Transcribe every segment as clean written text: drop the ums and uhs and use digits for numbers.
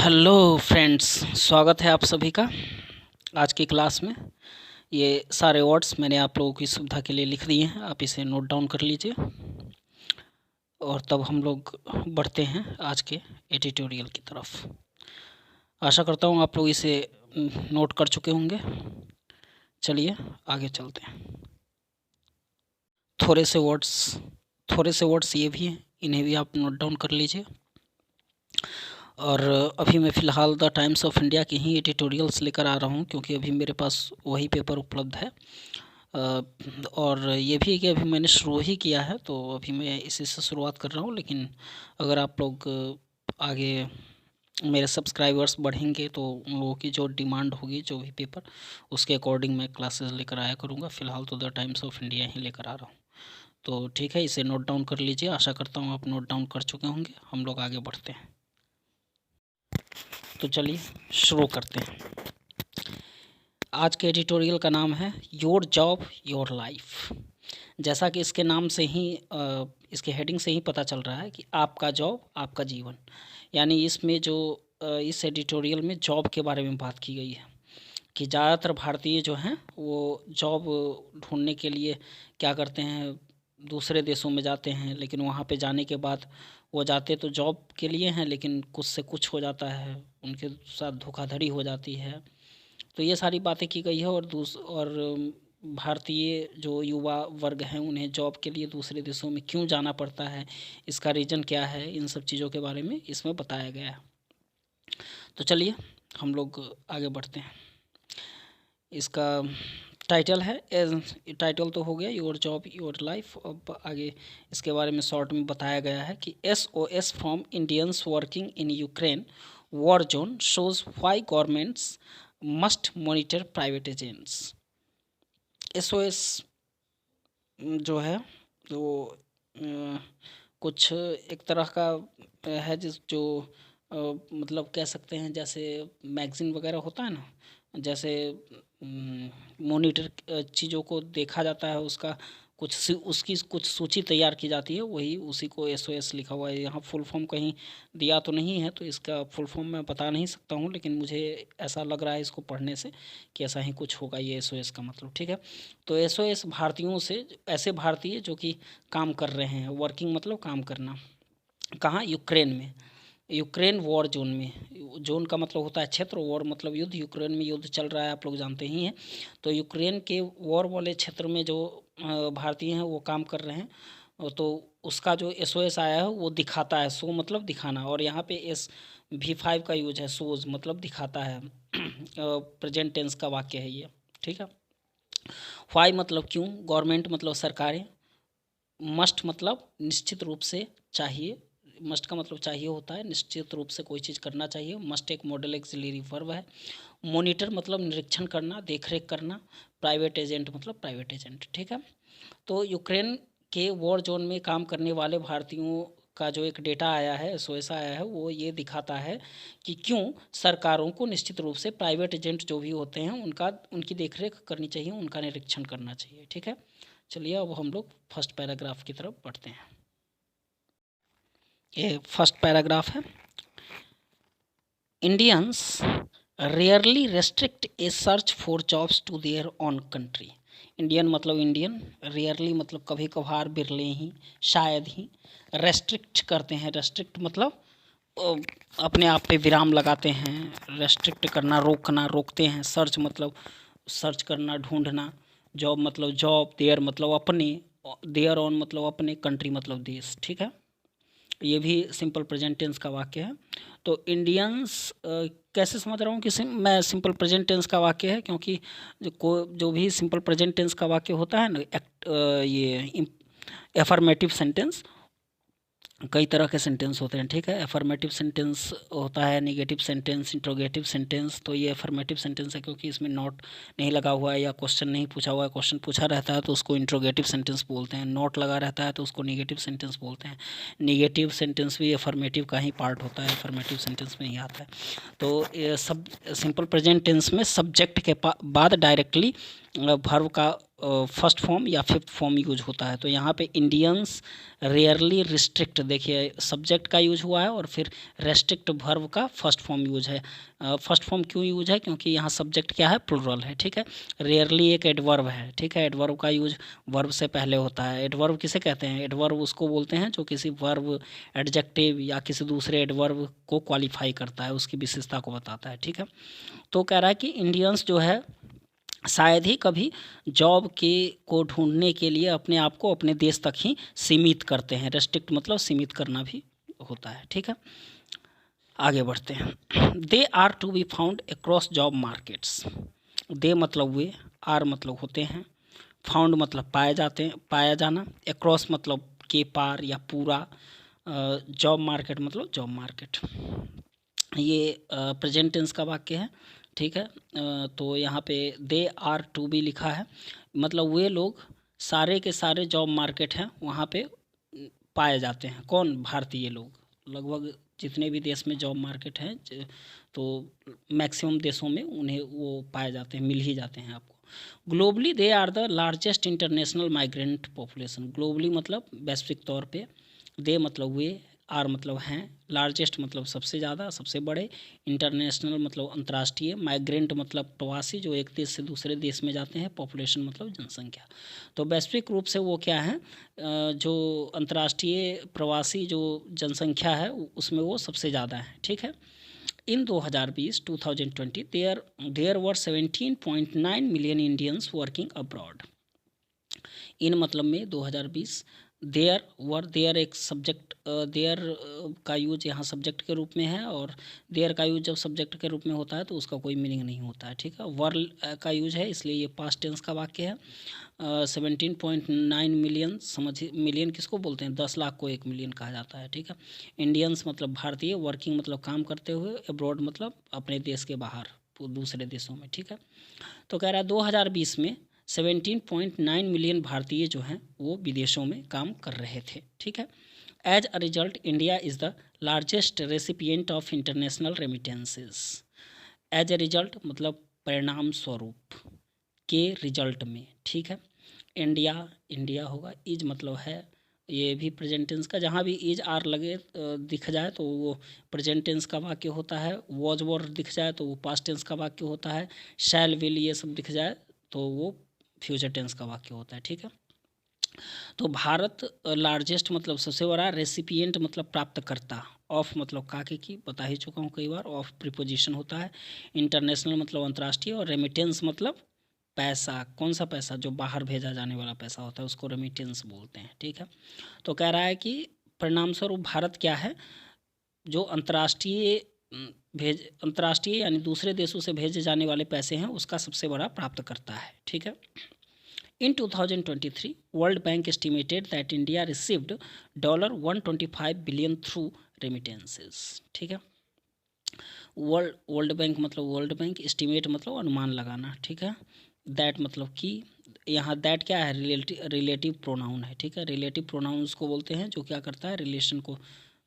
Hello friends, स्वागत है आप सभी का आज की क्लास में। ये सारे वर्ड्स मैंने आप लोगों की सुविधा के लिए लिख दिए हैं, आप इसे नोट डाउन कर लीजिए और तब हम लोग बढ़ते हैं आज के एडिटोरियल की तरफ। आशा करता हूँ आप लोग इसे नोट कर चुके होंगे। चलिए आगे चलते हैं। थोड़े से वर्ड्स ये भी हैं, इन्हें भी आप नोट डाउन कर लीजिए। और अभी मैं फ़िलहाल द टाइम्स ऑफ इंडिया के ही एडिटोरियल्स लेकर आ रहा हूँ, क्योंकि अभी मेरे पास वही पेपर उपलब्ध है। और ये भी कि अभी मैंने शुरू ही किया है, तो अभी मैं इसी से शुरुआत कर रहा हूँ। लेकिन अगर आप लोग आगे मेरे सब्सक्राइबर्स बढ़ेंगे तो उन लोगों की जो डिमांड होगी, जो भी पेपर, उसके अकॉर्डिंग मैं क्लासेस लेकर आया करूँगा। फ़िलहाल तो द टाइम्स ऑफ इंडिया ही लेकर आ रहा हूँ। तो ठीक है, इसे नोट डाउन कर लीजिए। आशा करता हूँ आप नोट डाउन कर चुके होंगे। हम लोग आगे बढ़ते हैं। तो चलिए शुरू करते हैं। आज के एडिटोरियल का नाम है योर जॉब योर लाइफ। जैसा कि इसके नाम से ही इसके हेडिंग से ही पता चल रहा है कि आपका जॉब आपका जीवन। यानी इसमें जो इस एडिटोरियल में जॉब के बारे में बात की गई है कि ज़्यादातर भारतीय जो हैं वो जॉब ढूंढने के लिए क्या करते हैं, दूसरे देशों में जाते हैं। लेकिन वहाँ पे जाने के बाद वो जाते तो जॉब के लिए हैं, लेकिन कुछ से कुछ हो जाता है, उनके साथ धोखाधड़ी हो जाती है। तो ये सारी बातें की गई है। और भारतीय जो युवा वर्ग हैं उन्हें जॉब के लिए दूसरे देशों में क्यों जाना पड़ता है, इसका रीज़न क्या है, इन सब चीज़ों के बारे में इसमें बताया गया है। तो चलिए हम लोग आगे बढ़ते हैं। इसका टाइटल है टाइटल तो हो गया योर जॉब योर लाइफ। अब आगे इसके बारे में शॉर्ट में बताया गया है कि SOS from Indians working in Ukraine war zone shows why governments must monitor private agents. SOS जो है वो कुछ एक तरह का है जो मतलब कह सकते हैं, जैसे मैगज़ीन वगैरह होता है ना, जैसे मॉनिटर चीज़ों को देखा जाता है, उसका उसकी कुछ सूची तैयार की जाती है, वही उसी को SOS लिखा हुआ है। यहाँ फुल फॉर्म कहीं दिया तो नहीं है, तो इसका फुल फॉर्म मैं बता नहीं सकता हूँ, लेकिन मुझे ऐसा लग रहा है इसको पढ़ने से कि ऐसा ही कुछ होगा ये SOS का मतलब। ठीक है, तो SOS भारतीयों से, ऐसे भारतीय जो कि काम कर रहे हैं, वर्किंग मतलब काम करना, कहाँ, यूक्रेन में, यूक्रेन वॉर जोन में। जोन का मतलब होता है क्षेत्र, वॉर मतलब युद्ध। यूक्रेन में युद्ध चल रहा है, आप लोग जानते ही हैं। तो यूक्रेन के वॉर वाले क्षेत्र में जो भारतीय हैं वो काम कर रहे हैं, तो उसका जो SOS आया है वो दिखाता है। शो मतलब दिखाना, और यहाँ पे V5 का यूज है, शोज मतलब दिखाता है। प्रेजेंट टेंस का वाक्य है ये। ठीक है, वाई मतलब क्यों, गवर्नमेंट मतलब सरकारें, मस्ट मतलब निश्चित रूप से चाहिए, मस्ट का मतलब चाहिए होता है, निश्चित रूप से कोई चीज़ करना चाहिए। मस्ट एक मॉडल एक्सिलरी वर्ब है। मॉनिटर मतलब निरीक्षण करना, देखरेख करना। प्राइवेट एजेंट मतलब प्राइवेट एजेंट। ठीक है, तो यूक्रेन के वॉर जोन में काम करने वाले भारतीयों का जो एक डेटा आया है, SOS आया है, वो ये दिखाता है कि क्यों सरकारों को निश्चित रूप से प्राइवेट एजेंट जो भी होते हैं उनकी देखरेख करनी चाहिए, उनका निरीक्षण करना चाहिए। ठीक है, चलिए अब हम लोग फर्स्ट पैराग्राफ की तरफ बढ़ते हैं। ये फर्स्ट पैराग्राफ है। Indians rarely restrict a search for jobs to their own country. Indian मतलब इंडियन, रेयरली मतलब कभी कभार, बिरले ही, शायद ही। रेस्ट्रिक्ट करते हैं, रेस्ट्रिक्ट मतलब अपने आप पे विराम लगाते हैं। रेस्ट्रिक्ट करना, रोकना, रोकते हैं। सर्च मतलब सर्च करना, ढूंढना। जॉब मतलब जॉब, देयर मतलब अपने, देयर ऑन मतलब अपने, कंट्री मतलब देश। ठीक है, ये भी सिंपल प्रेजेंट टेंस का वाक्य है। तो इंडियंस कैसे समझ रहा हूँ कि मैं सिंपल प्रेजेंट टेंस का वाक्य है, क्योंकि जो भी सिंपल प्रेजेंट टेंस का वाक्य होता है ना, ये एफर्मेटिव सेंटेंस, कई तरह के सेंटेंस होते हैं। ठीक है, एफर्मेटिव सेंटेंस होता है, नेगेटिव सेंटेंस, इंट्रोगेटिव सेंटेंस। तो ये एफर्मेटिव सेंटेंस है क्योंकि इसमें नॉट नहीं लगा हुआ है या क्वेश्चन नहीं पूछा हुआ है। क्वेश्चन पूछा रहता है तो उसको इंट्रोगेटिव सेंटेंस बोलते हैं, नॉट लगा रहता है तो उसको नेगेटिव सेंटेंस बोलते हैं। नेगेटिव सेंटेंस भी एफर्मेटिव का ही पार्ट होता है, एफर्मेटिव सेंटेंस में ही आता है। तो ये सब सिंपल प्रेजेंट टेंस में सब्जेक्ट के बाद डायरेक्टली वर्ब का फर्स्ट फॉर्म या फिफ्थ फॉर्म यूज होता है। तो यहाँ पे इंडियंस रेयरली रिस्ट्रिक्ट, देखिए सब्जेक्ट का यूज हुआ है और फिर रेस्ट्रिक्ट वर्ब का फर्स्ट फॉर्म यूज है। फर्स्ट फॉर्म क्यों यूज है? क्योंकि यहाँ सब्जेक्ट क्या है? प्लुरल है, ठीक है। रेयरली एक एडवर्ब है, ठीक है। एडवर्ब का यूज वर्ब से पहले होता है। एडवर्ब किसे कहते हैं? एडवर्ब उसको बोलते हैं जो किसी वर्ब, एडजेक्टिव या किसी दूसरे एडवर्ब को क्वालिफाई करता है, उसकी विशेषता को बताता है, ठीक है। तो कह रहा है कि इंडियंस जो है शायद ही कभी जॉब के को ढूंढने के लिए अपने आप को अपने देश तक ही सीमित करते हैं। रेस्ट्रिक्ट मतलब सीमित करना भी होता है, ठीक है। आगे बढ़ते हैं। They are to be found across job markets. They मतलब वे, आर मतलब होते हैं, फाउंड मतलब पाए जाते हैं, पाया जाना, अक्रॉस मतलब के पार या पूरा, जॉब मार्केट मतलब जॉब मार्केट। ये प्रेजेंट टेंस का वाक्य है, ठीक है। तो यहाँ पे दे आर टू बी लिखा है, मतलब वे लोग सारे के सारे जॉब मार्केट हैं वहाँ पे पाए जाते हैं। कौन? भारतीय लोग। लगभग जितने भी देश में जॉब मार्केट हैं तो मैक्सिमम देशों में उन्हें वो पाए जाते हैं, मिल ही जाते हैं आपको। Globally they are the largest international migrant population. Globally मतलब वैश्विक तौर पे, दे मतलब वे, आर मतलब हैं, लार्जेस्ट मतलब सबसे ज़्यादा, सबसे बड़े, इंटरनेशनल मतलब अंतर्राष्ट्रीय, माइग्रेंट मतलब प्रवासी जो एक देश से दूसरे देश में जाते हैं, पॉपुलेशन मतलब जनसंख्या। तो वैश्विक रूप से वो क्या है? जो अंतर्राष्ट्रीय प्रवासी जो जनसंख्या है उसमें वो सबसे ज़्यादा है, ठीक है। In 2020 there were 17.9 million Indians working abroad. In मतलब में 2020 देयर एक सब्जेक्ट, देयर का यूज यहाँ सब्जेक्ट के रूप में है, और देयर का यूज जब सब्जेक्ट के रूप में होता है तो उसका कोई मीनिंग नहीं होता है, ठीक है। वर का यूज है इसलिए ये पास्ट टेंस का वाक्य है। 17.9 मिलियन, समझिए मिलियन किसको बोलते हैं? 10 लाख को 1 मिलियन कहा जाता है, ठीक है। इंडियंस मतलब भारतीय, वर्किंग मतलब काम करते हुए, अब्रॉड मतलब अपने देश के बाहर दूसरे देशों में, ठीक है। तो कह रहा है 2020 में 17.9 मिलियन भारतीय जो हैं वो विदेशों में काम कर रहे थे, ठीक है। As a result India is the largest recipient of international remittances. As a result मतलब परिणाम स्वरूप, के रिजल्ट में, ठीक है। इंडिया होगा, इज मतलब है, ये भी प्रेजेंट टेंस का, जहाँ भी इज आर लगे दिख जाए तो वो प्रेजेंट टेंस का वाक्य होता है। वॉज वर दिख जाए तो वो पास्ट टेंस का वाक्य होता है। शैल विल ये सब दिख जाए तो वो फ्यूचर टेंस का वाक्य होता है, ठीक है। तो भारत लार्जेस्ट मतलब सबसे बड़ा, रेसिपिएंट मतलब प्राप्तकर्ता, ऑफ मतलब काके की, बता ही चुका हूँ कई बार, ऑफ प्रीपोजिशन होता है। इंटरनेशनल मतलब अंतर्राष्ट्रीय, और रेमिटेंस मतलब पैसा। कौन सा पैसा? जो बाहर भेजा जाने वाला पैसा होता है उसको रेमिटेंस बोलते हैं, ठीक है। तो कह रहा है कि परिणाम स्वरूप भारत क्या है? जो अंतर्राष्ट्रीय यानी दूसरे देशों से भेजे जाने वाले पैसे हैं उसका सबसे बड़ा प्राप्तकर्ता है, ठीक है। In 2023, World Bank estimated that India received $125 billion through remittances, ठीक है। वर्ल्ड बैंक मतलब वर्ल्ड बैंक, एस्टिमेट मतलब अनुमान लगाना, ठीक है। दैट मतलब कि, यहाँ दैट क्या है? रिलेटिव प्रोनाउन है, ठीक है। रिलेटिव प्रोनाउन उसको बोलते हैं जो क्या करता है? रिलेशन को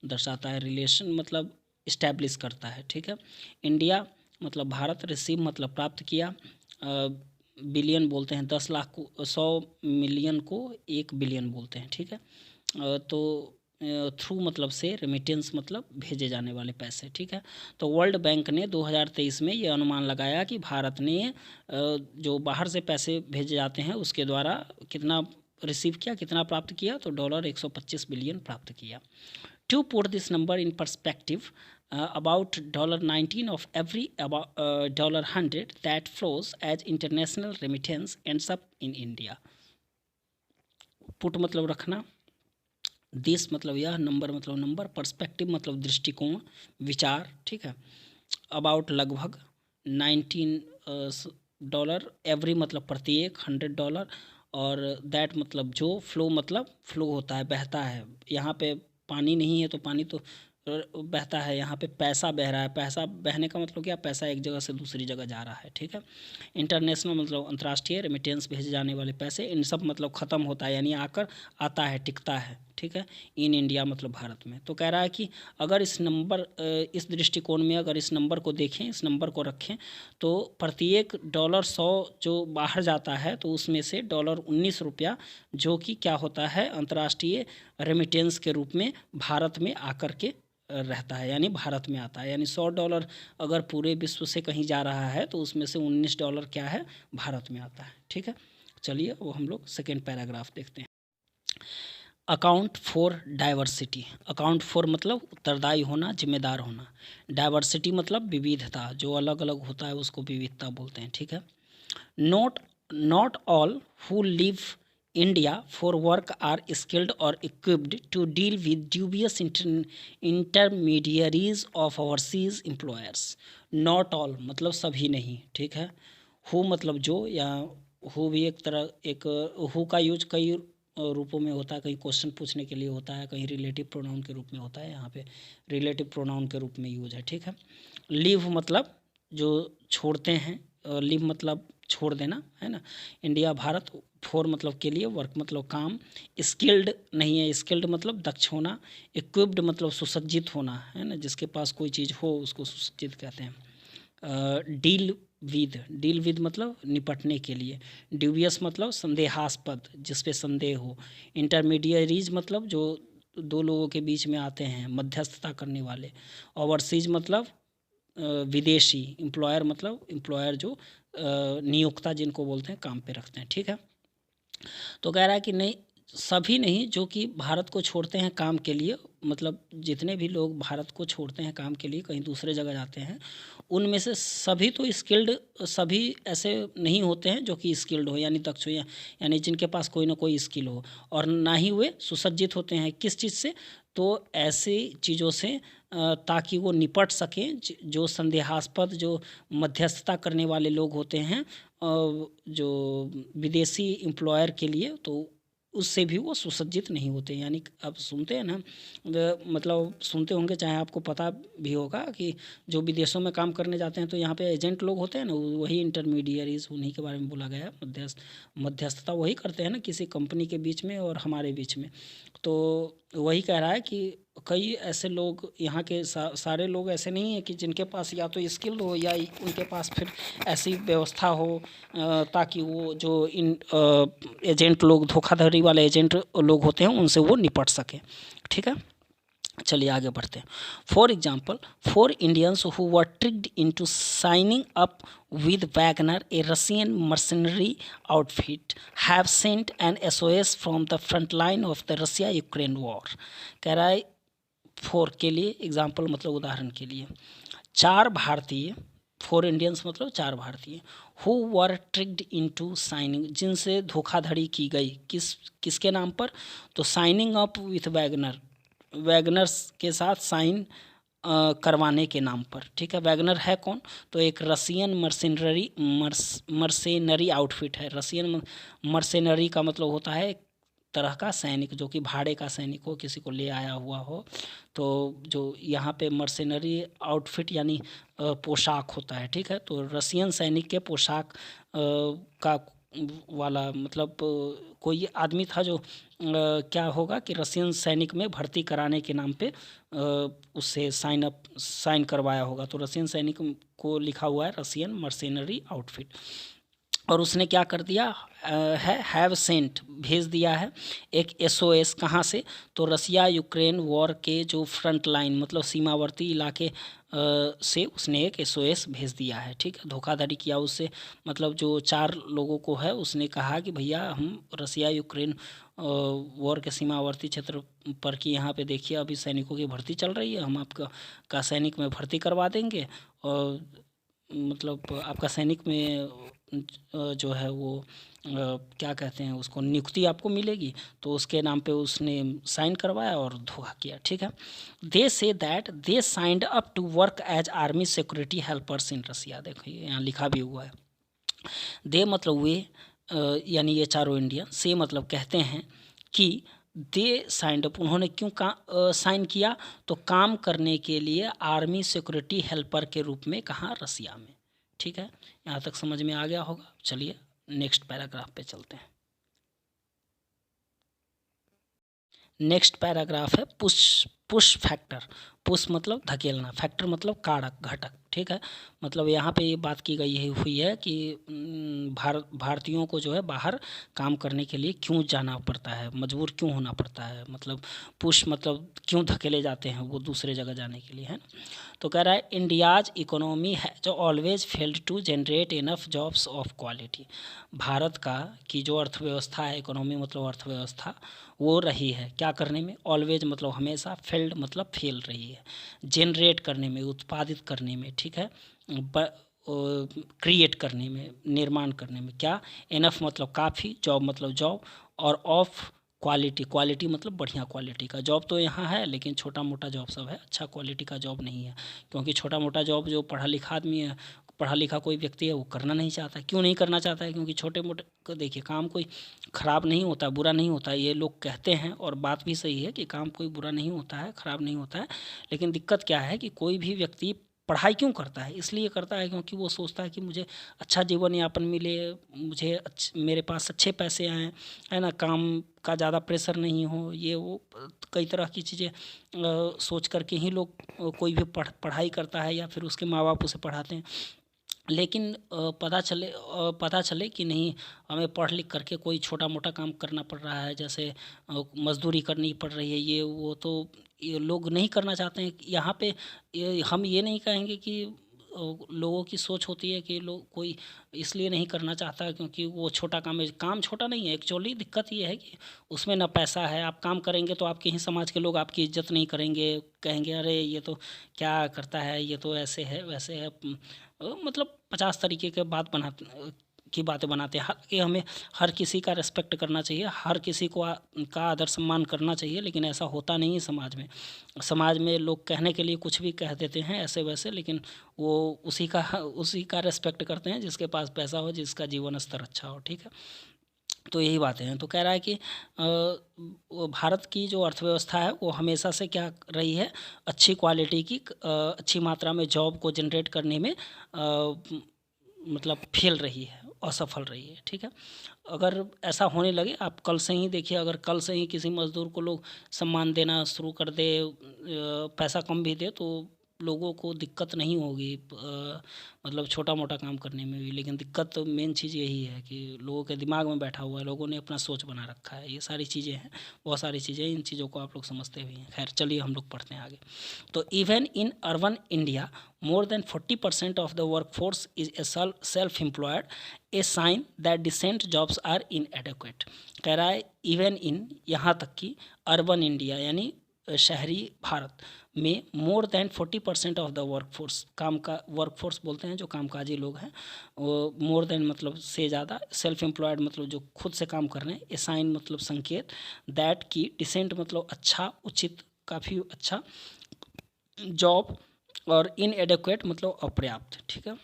दर्शाता है। रिलेशन मतलब इस्टेब्लिश करता है, ठीक है। इंडिया मतलब भारत, रिसीव मतलब प्राप्त किया, बिलियन बोलते हैं 10 लाख को, 100 मिलियन को 1 बिलियन बोलते हैं, ठीक है। तो थ्रू मतलब से, रेमिटेंस मतलब भेजे जाने वाले पैसे, ठीक है। तो वर्ल्ड बैंक ने 2023 में ये अनुमान लगाया कि भारत ने जो बाहर से पैसे भेजे जाते हैं उसके द्वारा कितना रिसीव किया, कितना प्राप्त किया? तो $125 बिलियन प्राप्त किया। To put this number in perspective, about $19 of every $100 that flows as international remittance ends up in India. Put मतलब रखना, दिस मतलब यह, नंबर मतलब नंबर, पर्सपेक्टिव मतलब दृष्टिकोण, विचार, ठीक है। अबाउट लगभग, $19 एवरी मतलब प्रत्येक, $100, और दैट मतलब जो, फ्लो मतलब फ्लो होता है, बहता है। यहाँ पे पानी नहीं है तो पानी तो बहता है, यहाँ पे पैसा बह रहा है। पैसा बहने का मतलब क्या, पैसा एक जगह से दूसरी जगह जा रहा है, ठीक है। इंटरनेशनल मतलब अंतर्राष्ट्रीय, रेमिटेंस भेजे जाने वाले पैसे, इन सब मतलब ख़त्म होता है, यानी आकर आता है, टिकता है, ठीक है। इन इंडिया मतलब भारत में। तो कह रहा है कि अगर इस नंबर इस दृष्टिकोण में अगर इस नंबर को देखें, इस नंबर को रखें, तो प्रत्येक $100 जो बाहर जाता है तो उसमें से $19 जो कि क्या होता है, अंतर्राष्ट्रीय रेमिटेंस के रूप में भारत में आकर के रहता है, यानी भारत में आता है। यानी $100 अगर पूरे विश्व से कहीं जा रहा है तो उसमें से $19 क्या है, भारत में आता है, ठीक है। चलिए वो हम लोग सेकेंड पैराग्राफ देखते हैं। Account for diversity. Account for मतलब उत्तरदायी होना, जिम्मेदार होना। डाइवर्सिटी मतलब विविधता, जो अलग अलग होता है उसको विविधता बोलते हैं, ठीक है। Not all who leave India for work are skilled और equipped to deal with dubious intermediaries of overseas employers. Not all मतलब सभी नहीं, ठीक है। हु मतलब जो, या हु भी एक तरह, एक हु का यूज कई रूपों में होता है, कहीं क्वेश्चन पूछने के लिए होता है, कहीं रिलेटिव प्रोनाउन के रूप में होता है, यहाँ पे रिलेटिव प्रोनाउन के रूप में यूज है, ठीक है। लीव मतलब जो छोड़ते हैं, लीव मतलब छोड़ देना, है ना। इंडिया भारत, फॉर मतलब के लिए, वर्क मतलब काम, स्किल्ड नहीं है, स्किल्ड मतलब दक्ष होना, इक्विप्ड मतलब सुसज्जित होना, है ना, जिसके पास कोई चीज़ हो उसको सुसज्जित कहते हैं। डील विद मतलब निपटने के लिए, ड्यूबियस मतलब संदेहास्पद, जिस पे संदेह हो, इंटरमीडियरीज मतलब जो दो लोगों के बीच में आते हैं, मध्यस्थता करने वाले, ओवरसीज मतलब विदेशी, एम्प्लॉयर मतलब एम्प्लॉयर जो नियोक्ता जिनको बोलते हैं, काम पे रखते हैं, ठीक है। तो कह रहा है कि नहीं, सभी नहीं, जो कि भारत को छोड़ते हैं काम के लिए, मतलब जितने भी लोग भारत को छोड़ते हैं काम के लिए, कहीं दूसरे जगह जाते हैं, उनमें से सभी तो स्किल्ड, सभी ऐसे नहीं होते हैं जो कि स्किल्ड हो, यानी दक्ष हो, यानी जिनके पास कोई ना कोई स्किल हो, और ना ही वे सुसज्जित होते हैं किस चीज़ से, तो ऐसी चीज़ों से ताकि वो निपट सकें, जो संदेहास्पद, जो मध्यस्थता करने वाले लोग होते हैं, जो विदेशी एम्प्लॉयर के लिए, तो उससे भी वो सुसज्जित नहीं होते। यानी आप सुनते हैं ना, मतलब सुनते होंगे, चाहे आपको पता भी होगा कि जो विदेशों में काम करने जाते हैं तो यहाँ पे एजेंट लोग होते हैं ना, वही इंटरमीडियरीज, उन्हीं के बारे में बोला गया है। मध्यस्थता वही करते हैं ना किसी कंपनी के बीच में और हमारे बीच में। तो वही कह रहा है कि कई ऐसे लोग यहाँ के सारे लोग ऐसे नहीं हैं कि जिनके पास या तो स्किल हो या उनके पास फिर ऐसी व्यवस्था हो ताकि वो जो इन एजेंट लोग, धोखाधड़ी वाले एजेंट लोग होते हैं, उनसे वो निपट सके, ठीक है। चलिए आगे बढ़ते हैं। For example, 4 Indians who were tricked into signing up with Wagner, a Russian mercenary outfit, have sent an SOS from the front line of the Russia-Ukraine war। कह रहा है फोर के लिए एग्जाम्पल मतलब उदाहरण के लिए, 4 भारतीय, 4 इंडियंस मतलब 4 भारतीय, who were tricked into signing, जिनसे धोखाधड़ी की गई, किसके नाम पर, तो signing up with Wagner, Wagner के साथ साइन करवाने के नाम पर, ठीक है। वैगनर है कौन, तो एक रसियन मर्सेनरी आउटफिट है। रसियन मर्सेनरी का मतलब होता है एक तरह का सैनिक, जो कि भाड़े का सैनिक हो, किसी को ले आया हुआ हो। तो जो यहाँ पे मर्सेनरी आउटफिट यानी पोशाक होता है, ठीक है। तो रसियन सैनिक के पोशाक का वाला मतलब कोई आदमी था जो क्या होगा कि रसियन सैनिक में भर्ती कराने के नाम पे उससे साइन करवाया होगा। तो रसियन सैनिक को लिखा हुआ है रसियन मर्सेनरी आउटफिट, और उसने क्या कर दिया है, हैव सेंट भेज दिया है एक SOS, कहाँ से, तो रसिया यूक्रेन वॉर के जो फ्रंट लाइन मतलब सीमावर्ती इलाके से उसने एक SOS भेज दिया है, ठीक है। धोखाधड़ी किया उससे, मतलब जो 4 लोगों को है, उसने कहा कि भैया हम रसिया यूक्रेन वॉर के सीमावर्ती क्षेत्र पर की यहाँ पे देखिए अभी सैनिकों की भर्ती चल रही है, हम आपका सैनिक में भर्ती करवा देंगे, और मतलब आपका सैनिक में जो है वो क्या कहते हैं उसको, नियुक्ति आपको मिलेगी। तो उसके नाम पे उसने साइन करवाया और धोखा किया, ठीक है। They say that they signed up to work as army security helpers in Russia. देखिए यहाँ लिखा भी हुआ है, दे मतलब वे यानी ये 4 इंडियन, से मतलब कहते हैं कि दे साइंड अप, उन्होंने क्यों साइन किया, तो काम करने के लिए आर्मी सिक्योरिटी हेल्पर के रूप में कहाँ, रसिया में। ठीक है, यहाँ तक समझ में आ गया होगा। चलिए नेक्स्ट पैराग्राफ पे चलते हैं। नेक्स्ट पैराग्राफ है पुश फैक्टर। पुश मतलब धकेलना, फैक्टर मतलब कारक, घटक। ठीक है, मतलब यहाँ पे ये बात की गई हुई है कि भारतीयों को जो है बाहर काम करने के लिए क्यों जाना पड़ता है, मजबूर क्यों होना पड़ता है। मतलब पुश मतलब क्यों धकेले जाते हैं वो दूसरे जगह जाने के लिए, है ना। तो कह रहा है India's economy has always failed to generate enough jobs of quality. Bharat का की जो अर्थव्यवस्था है, इकोनॉमी मतलब अर्थव्यवस्था, वो रही है क्या करने में, ऑलवेज मतलब हमेशा, फेल्ड मतलब फेल रही है, जनरेट करने में, उत्पादित करने में। ठीक है, क्रिएट करने में, निर्माण करने में। क्या, इनफ मतलब काफ़ी, जॉब मतलब जॉब, और ऑफ क्वालिटी, क्वालिटी मतलब बढ़िया क्वालिटी का। जॉब तो यहाँ है लेकिन छोटा मोटा जॉब सब है, अच्छा क्वालिटी का जॉब नहीं है। क्योंकि छोटा मोटा जॉब जो पढ़ा लिखा आदमी है, पढ़ा लिखा कोई व्यक्ति है, वो करना नहीं चाहता। क्यों नहीं करना चाहता है, क्योंकि छोटे मोटे को देखिए, काम कोई ख़राब नहीं होता, बुरा नहीं होता। ये लोग कहते हैं और बात भी सही है कि काम कोई बुरा नहीं होता है, ख़राब नहीं होता है। लेकिन दिक्कत क्या है कि कोई भी व्यक्ति पढ़ाई क्यों करता है, इसलिए करता है क्योंकि वो सोचता है कि मुझे अच्छा जीवन यापन मिले, मुझे मेरे पास अच्छे पैसे आएँ, है ना, काम का ज़्यादा प्रेशर नहीं हो, ये वो कई तरह की चीज़ें सोच करके ही लोग कोई भी पढ़ाई करता है, या फिर उसके माँ बाप उसे पढ़ाते हैं। लेकिन पता चले कि नहीं, हमें पढ़ लिख करके कोई छोटा मोटा काम करना पड़ रहा है, जैसे मजदूरी करनी पड़ रही है, ये वो, तो ये लोग नहीं करना चाहते हैं। यहाँ पे हम ये नहीं कहेंगे कि लोगों की सोच होती है कि लोग कोई इसलिए नहीं करना चाहता क्योंकि वो छोटा काम है। काम छोटा नहीं है, एक्चुअली दिक्कत ये है कि उसमें ना पैसा है। आप काम करेंगे तो आपके ही समाज के लोग आपकी इज्जत नहीं करेंगे, कहेंगे अरे ये तो क्या करता है, ये तो ऐसे है वैसे है, मतलब 50 तरीके के बातें बनाते हैं। कि हमें हर किसी का रिस्पेक्ट करना चाहिए, हर किसी को का आदर सम्मान करना चाहिए, लेकिन ऐसा होता नहीं है समाज में। समाज में लोग कहने के लिए कुछ भी कह देते हैं ऐसे वैसे, लेकिन वो उसी का रिस्पेक्ट करते हैं जिसके पास पैसा हो, जिसका जीवन स्तर अच्छा हो। ठीक है, तो यही बातें हैं। तो कह रहा है कि भारत की जो अर्थव्यवस्था है वो हमेशा से क्या रही है, अच्छी क्वालिटी की, अच्छी मात्रा में जॉब को जनरेट करने में मतलब फेल रही है, असफल रही है। ठीक है, अगर ऐसा होने लगे, आप कल से ही देखिए, अगर कल से ही किसी मज़दूर को लोग सम्मान देना शुरू कर दे, पैसा कम भी दे, तो लोगों को दिक्कत नहीं होगी, मतलब छोटा मोटा काम करने में भी। लेकिन दिक्कत तो मेन चीज़ यही है कि लोगों के दिमाग में बैठा हुआ है, लोगों ने अपना सोच बना रखा है। ये सारी चीज़ें हैं, बहुत सारी चीज़ें, इन चीज़ों को आप लोग समझते भी हैं। खैर चलिए हम लोग पढ़ते हैं आगे। तो even in urban India more than 40% of the workforce is self-employed, a sign that decent jobs are inadequate। कह रहा है इवन इन, यहाँ तक कि अर्बन इंडिया यानी शहरी भारत में more than 40% of the workforce, काम का वर्कफोर्स बोलते हैं जो कामकाजी लोग हैं, वो मोर देन मतलब से ज़्यादा, सेल्फ एम्प्लॉयड मतलब जो खुद से काम कर रहे हैं, ए साइन मतलब संकेत, दैट की डिसेंट मतलब अच्छा, उचित, काफ़ी अच्छा, जॉब, और इनएडेक्वेट मतलब अपर्याप्त। ठीक है,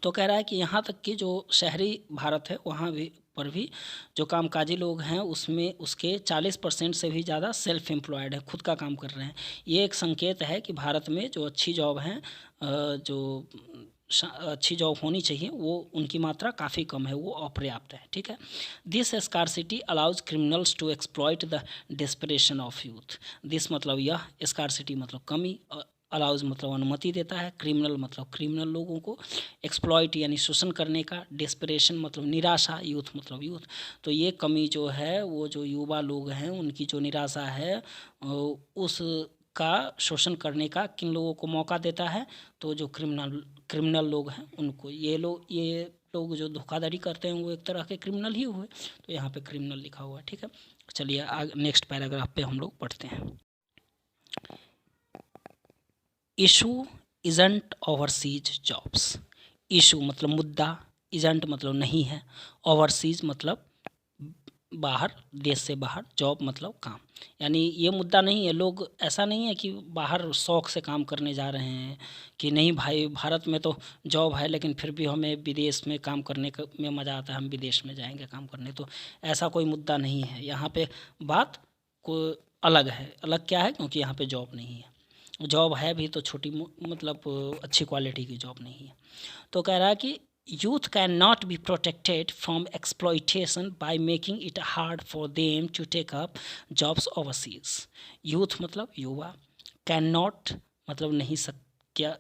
तो कह रहा है कि यहाँ तक कि जो शहरी भारत है वहाँ भी जो कामकाजी लोग हैं उसमें उसके 40% से भी ज़्यादा सेल्फ एम्प्लॉयड है, खुद का काम कर रहे हैं। ये एक संकेत है कि भारत में जो अच्छी जॉब हैं, जो अच्छी जॉब होनी चाहिए, वो उनकी मात्रा काफ़ी कम है, वो अपर्याप्त है। ठीक है, this scarcity allows criminals to exploit the desperation of youth. This मतलब यह, स्कार्सिटी मतलब कमी, अलाउज मतलब अनुमति देता है, क्रिमिनल मतलब क्रिमिनल लोगों को, एक्सप्लॉइट यानी शोषण करने का, डेस्परेशन मतलब निराशा, यूथ मतलब यूथ। तो ये कमी जो है, वो जो युवा लोग हैं उनकी जो निराशा है, उस का शोषण करने का किन लोगों को मौका देता है, तो जो क्रिमिनल लोग हैं उनको। ये लोग जो धोखाधड़ी करते हैं वो एक तरह के क्रिमिनल ही हुए, तो यहाँ पे क्रिमिनल लिखा हुआ है। ठीक है, चलिए आगे नेक्स्ट पैराग्राफ पे हम लोग पढ़ते हैं। Issue isn't overseas jobs. Issue मतलब मुद्दा, इजंट मतलब नहीं है, ओवरसीज मतलब बाहर, देश से बाहर, जॉब मतलब काम, यानी ये मुद्दा नहीं है। लोग ऐसा नहीं है कि बाहर शौक से काम करने जा रहे हैं कि नहीं भाई भारत में तो जॉब है लेकिन फिर भी हमें विदेश में काम करने में मज़ा आता है, हम विदेश में जाएंगे काम करने, तो ऐसा कोई मुद्दा नहीं है। यहाँ पे बात को अलग है। अलग क्या है? क्योंकि यहाँ पे जॉब नहीं है। जॉब है भी तो छोटी मतलब अच्छी क्वालिटी की जॉब नहीं है। तो कह रहा है कि youth can not be protected from exploitation by making it hard for them to take up jobs overseas. Youth मतलब युवा, कैन नॉट मतलब नहीं क्या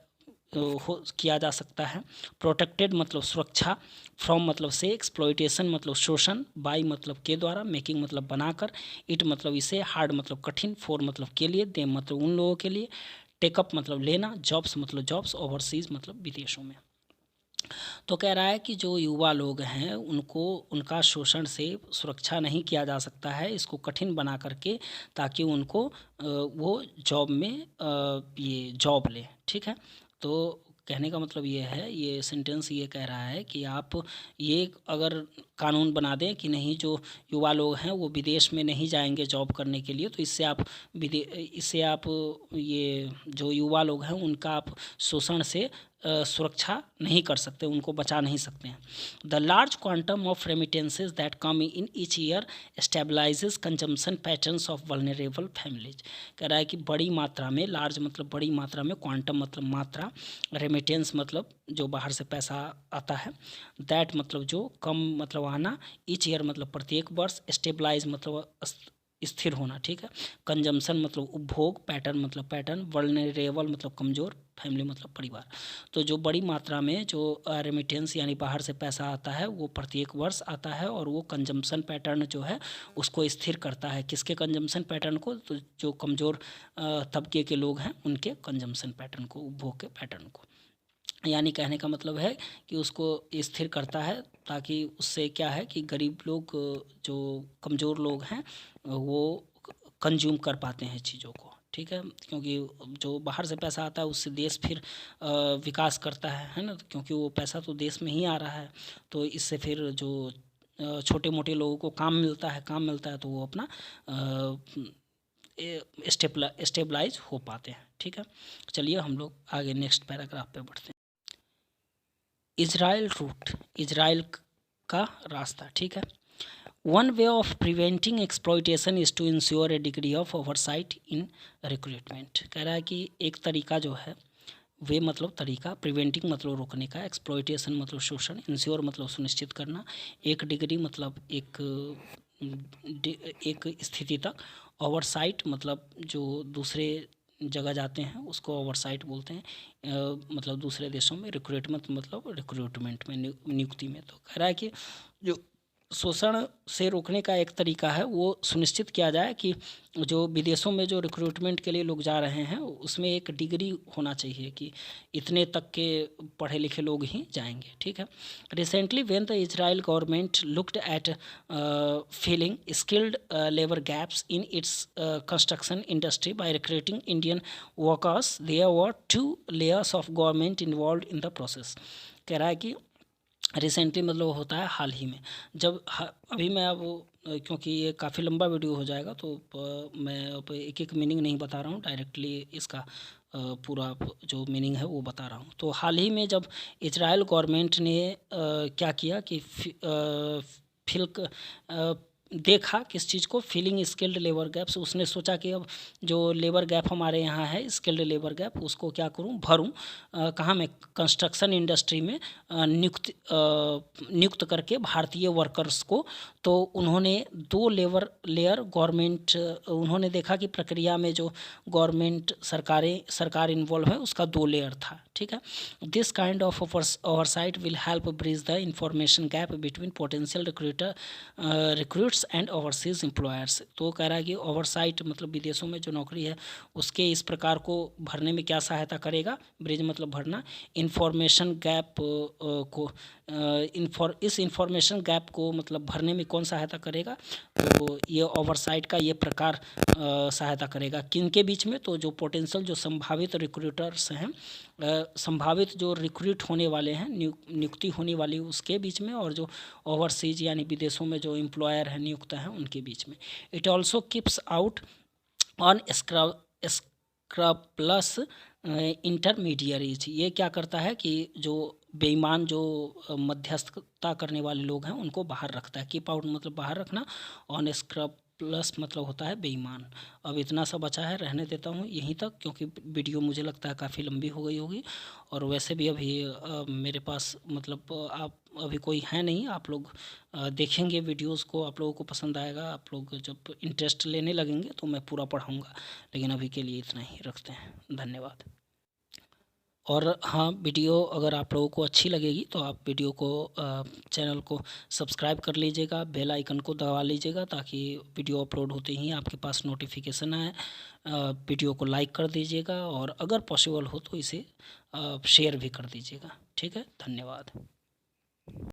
हो किया जा सकता है, प्रोटेक्टेड मतलब सुरक्षा, फ्रॉम मतलब से, एक्सप्लॉइटेशन मतलब शोषण, बाय मतलब के द्वारा, मेकिंग मतलब बनाकर, इट मतलब इसे, हार्ड मतलब कठिन, फॉर मतलब के लिए, देम मतलब उन लोगों के लिए, टेकअप मतलब लेना, जॉब्स मतलब जॉब्स, ओवरसीज मतलब विदेशों में। तो कह रहा है कि जो युवा लोग हैं उनको उनका शोषण से सुरक्षा नहीं किया जा सकता है, इसको कठिन बना करके, ताकि उनको वो जॉब में ये जॉब ले। ठीक है। तो कहने का मतलब ये है, ये सेंटेंस ये कह रहा है कि आप ये अगर कानून बना दें कि नहीं, जो युवा लोग हैं वो विदेश में नहीं जाएंगे जॉब करने के लिए, तो इससे आप ये जो युवा लोग हैं उनका आप शोषण से सुरक्षा नहीं कर सकते, उनको बचा नहीं सकते हैं। The large quantum of remittances that come in each year stabilises consumption patterns of vulnerable families. कह रहा है कि बड़ी मात्रा में, लार्ज मतलब बड़ी मात्रा में, क्वांटम मतलब मात्रा, रेमिटेंस मतलब जो बाहर से पैसा आता है, दैट मतलब जो, कम मतलब आना, ईच ईयर मतलब प्रत्येक वर्ष, स्टेबलाइज मतलब स्थिर होना। ठीक है। कंजम्पशन मतलब उपभोग, पैटर्न मतलब पैटर्न, वल्नरेबल मतलब कमज़ोर, फैमिली मतलब परिवार। तो जो बड़ी मात्रा में जो रेमिटेंस यानी बाहर से पैसा आता है वो प्रत्येक वर्ष आता है, और वो कंजम्पशन पैटर्न जो है उसको स्थिर करता है। किसके कंजम्पशन पैटर्न को? तो जो कमज़ोर तबके के लोग हैं उनके कंजम्पशन पैटर्न को, उपभोग के पैटर्न को। यानी कहने का मतलब है कि उसको स्थिर करता है, ताकि उससे क्या है कि गरीब लोग, जो कमज़ोर लोग हैं, वो कंज्यूम कर पाते हैं चीज़ों को। ठीक है। क्योंकि जो बाहर से पैसा आता है उससे देश फिर विकास करता है ना, क्योंकि वो पैसा तो देश में ही आ रहा है, तो इससे फिर जो छोटे मोटे लोगों को काम मिलता है तो वो अपना स्टेबलाइज हो पाते हैं। ठीक है। चलिए हम लोग आगे नेक्स्ट पैराग्राफ पे बढ़ते हैं। इजराइल रूट, इजराइल का रास्ता। ठीक है। One way of preventing exploitation is to ensure a degree of oversight in recruitment. कह रहा है कि एक तरीका जो है, वे मतलब तरीका, प्रिवेंटिंग मतलब रोकने का, एक्सप्लॉइटेशन मतलब शोषण, इंश्योर मतलब सुनिश्चित करना, एक डिग्री मतलब एक स्थिति तक, ओवरसाइट मतलब जो दूसरे जगह जाते हैं उसको ओवरसाइट बोलते हैं, मतलब दूसरे देशों में, रिक्रूटमेंट मतलब रिक्रूटमेंट में, नियुक्ति में। तो कह रहा है कि जो शोषण से रोकने का एक तरीका है वो सुनिश्चित किया जाए कि जो विदेशों में जो रिक्रूटमेंट के लिए लोग जा रहे हैं उसमें एक डिग्री होना चाहिए कि इतने तक के पढ़े लिखे लोग ही जाएंगे। ठीक है। Recently when the Israel government looked at filling skilled labour gaps in its construction industry by recruiting Indian workers, there were 2 layers of government involve in the process. कह रहा है कि रिसेंटली मतलब होता है हाल ही में, जब अभी मैं अब क्योंकि ये काफ़ी लंबा वीडियो हो जाएगा तो मैं अब एक एक मीनिंग नहीं बता रहा हूँ, डायरेक्टली इसका पूरा जो मीनिंग है वो बता रहा हूँ। तो हाल ही में जब इजराइल गवर्नमेंट ने क्या किया कि देखा किस चीज़ को, फिलिंग स्किल्ड लेबर गैप्स, उसने सोचा कि अब जो लेबर गैप हमारे यहाँ है, स्किल्ड लेबर गैप, उसको क्या करूँ, भरूँ कहाँ में, कंस्ट्रक्शन इंडस्ट्री में नियुक्त करके भारतीय वर्कर्स को। तो उन्होंने 2 लेयर गवर्नमेंट, उन्होंने देखा कि प्रक्रिया में जो गवर्नमेंट सरकार इन्वॉल्व है उसका 2 लेयर था। ठीक है। This kind of oversight will help bridge the information gap between potential recruits and overseas employers. तो कह रहा है कि ओवरसाइट मतलब विदेशों में जो नौकरी है उसके इस प्रकार को भरने में क्या सहायता करेगा, ब्रिज मतलब भरना, इंफॉर्मेशन गैप को इस इंफॉर्मेशन गैप को मतलब भरने में कौन सहायता करेगा, तो ये ओवरसाइट का ये प्रकार सहायता करेगा। किन के बीच में, तो जो पोटेंशियल जो संभावित रिक्रूटर्स हैं, संभावित जो रिक्रूट होने वाले हैं, नियुक्ति होने वाली उसके बीच में, और जो ओवरसीज यानी विदेशों में जो एम्प्लॉयर हैं, नियुक्त हैं, उनके बीच में। It also keeps out on scrupulous intermediaries. ये क्या करता है कि जो बेईमान जो मध्यस्थता करने वाले लोग हैं उनको बाहर रखता है। कीप आउट मतलब बाहर रखना, ऑन प्लस मतलब होता है बेईमान। अब इतना सा बचा है, रहने देता हूँ यहीं तक, क्योंकि वीडियो मुझे लगता है काफ़ी लंबी हो गई होगी। और वैसे भी अभी मेरे पास मतलब आप अभी कोई है नहीं, आप लोग देखेंगे वीडियोस को, आप लोगों को पसंद आएगा, आप लोग जब इंटरेस्ट लेने लगेंगे तो मैं पूरा पढ़ाऊँगा। लेकिन अभी के लिए इतना ही रखते हैं, धन्यवाद। और हाँ, वीडियो अगर आप लोगों को अच्छी लगेगी तो आप वीडियो को चैनल को सब्सक्राइब कर लीजिएगा, बेल आइकन को दबा लीजिएगा, ताकि वीडियो अपलोड होते ही आपके पास नोटिफिकेशन आए। वीडियो को लाइक कर दीजिएगा, और अगर पॉसिबल हो तो इसे शेयर भी कर दीजिएगा। ठीक है, धन्यवाद।